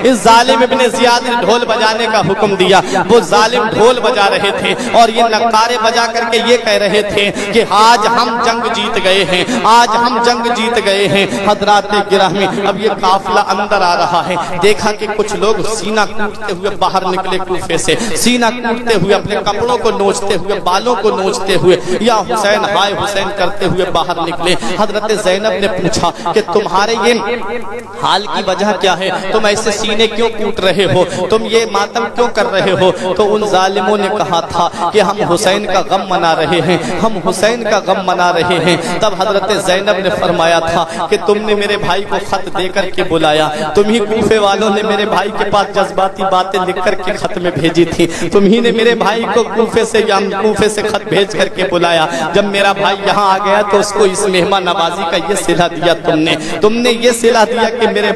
इस जालिम इब्ने जियाद ने ढोल बजाने का हुक्म दिया। वो जालिम ढोल बजा रहे थे और ये नगारे बजा करके ये कह रहे थे कि आज हम जंग जीत गए हैं, आज हम जंग जीत गए हैं। हजरात गिरामी, अब ये काफिला अंदर आ रहा है। देखा कि कुछ लोग सीना कूटते हुए बाहर निकले कूफे से, सीना कूटते हुए, अपने कपड़ों को नोचते हुए, बालों को नोचते हुए, या हुसैन हाय हुसैन करते हुए बाहर निकले। हजरत ज़ैनब ने पूछा कि तुम्हारे ये हाल की वजह क्या है, तुम ऐसे सीने क्यों कूट रहे हो, तुम ये मातम क्यों कर रहे हो? तो उन जालिमों ने कहा था कि हम हुसैन का गम मना रहे हैं, हम हुसैन का गम मना रहे हैं। तब हजरत ज़ैनब ने फरमाया था कि तुमने मेरे भाई को खत दे करके बुलाया, तुम ही कूफे वालों ने मेरे भाई के पास जज्बाती बातें लिख करके खत में भेजी थी, तुम ही ने मेरे भाई को कूफे से खत भेज करके बुलाया। जब मेरा भाई यहाँ आ गया तो उसको इस मेहमान नवाजी का ये सिला दिया, तुमने ये सिला दिया कि मेरे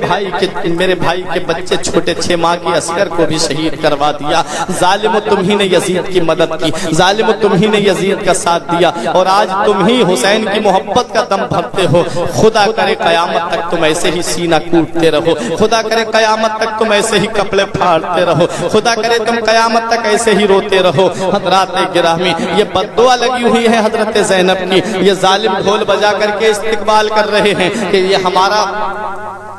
भाई के बच्चे छोटे 6 माह के असगर को भी शहीद करवा दिया। जालिमो तुम ही ने यजीद की मदद की, जालिमो तुम ही ने यजीद का साथ दिया और आज तुम ही हुसैन की मोहब्बत का दम भरते हो। खुदा करे कयामत तक तुम ऐसे ही सीना कूटते रहो, खुदा करे कयामत तक तुम ऐसे ही कपड़े फाड़ते रहो, खुदा करे तुम कयामत तक ऐसे ही रोते रहो। हजरात गिरामी, ये बद्दुआ लगी हुई है हजरत ज़ैनब की। ये जालिम ढोल बजा करके इस्तिकबाल कर रहे हैं कि ये हमारा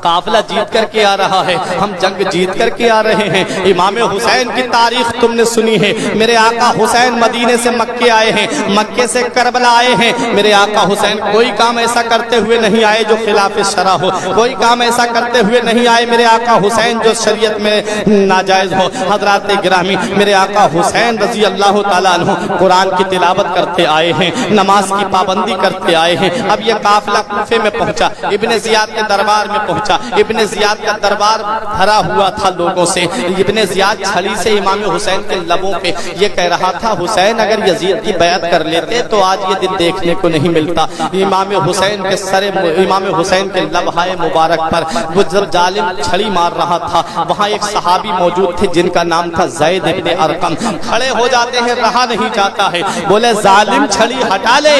काफिला जीत करके आ रहा है, हम जंग जीत करके आ रहे हैं। इमाम हुसैन की तारीख तुमने सुनी है। मेरे आका हुसैन मदीने से मक्के आए हैं, मक्के से करबला आए हैं। मेरे आका हुसैन कोई काम ऐसा करते हुए नहीं आए जो खिलाफ शरा हो, कोई काम ऐसा करते हुए नहीं आए मेरे आका हुसैन जो शरीयत में नाजायज हो। हजरात गिरामी, मेरे आका हुसैन रजी अल्लाह ताला अन्हु कुरान की तिलावत करते आए हैं, नमाज की पाबंदी करते आए हैं। अब ये काफिला कूफे में पहुंचा, इब्ने जियाद के दरबार में पहुंचा। इब्ने जियाद का दरबार भरा हुआ था लोगों से। इब्ने जियाद छड़ी से इमाम हुसैन के लबों पे ये कह रहा था, हुसैन अगर यजीद की बैत कर लेते तो आज ये दिन देखने को नहीं मिलता। इमाम हुसैन के लबहाए मुबारक पर वो जब जालिम छड़ी मार रहा था, वहाँ एक सहाबी मौजूद थे जिनका नाम था ज़ैद इब्ने अरकम। खड़े हो जाते हैं, रहा नहीं जाता है, बोले जालिम छड़ी हटा ले,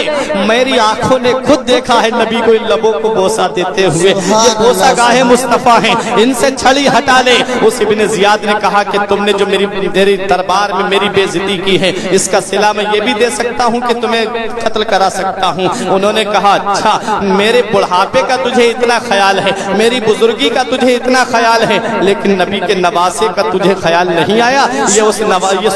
मेरी आंखों ने खुद देखा है नबी को इन लबों को बोसा देते हुए, ये बोसा गाहे मुस्तफा हैं, इनसे छड़ी हटा ले। उस इब्ने जियाद ने कहा कि तुमने जो मेरी दरबार में मेरी बेइज्जती की है, इसका सिला मैं ये भी दे सकता हूँ कि तुम्हें कत्ल करा सकता हूँ। उन्होंने कहा, अच्छा मेरे बुढ़ापे का तुझे इतना ख्याल है, मेरी बुजुर्गी का तुझे इतना ख्याल है, लेकिन नबी के नवासे का तुझे ख्याल नहीं आया। ये उस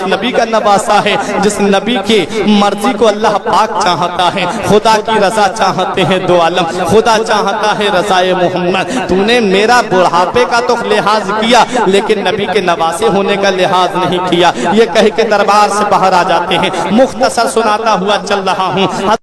नबी का नवासा है जिस नबी की मर्जी को अल्लाह पाक चाहता है। खुदा की रजा चाहते हैं दो आलम, खुदा चाहता है रजाए मोहम्मद। तूने मेरा बुढ़ापे का तो लिहाज किया लेकिन नबी के नवासे होने का लिहाज नहीं किया। ये कह के दरबार से बाहर आ जाते हैं। मुख्तसर सुनाता हुआ चल रहा हूँ।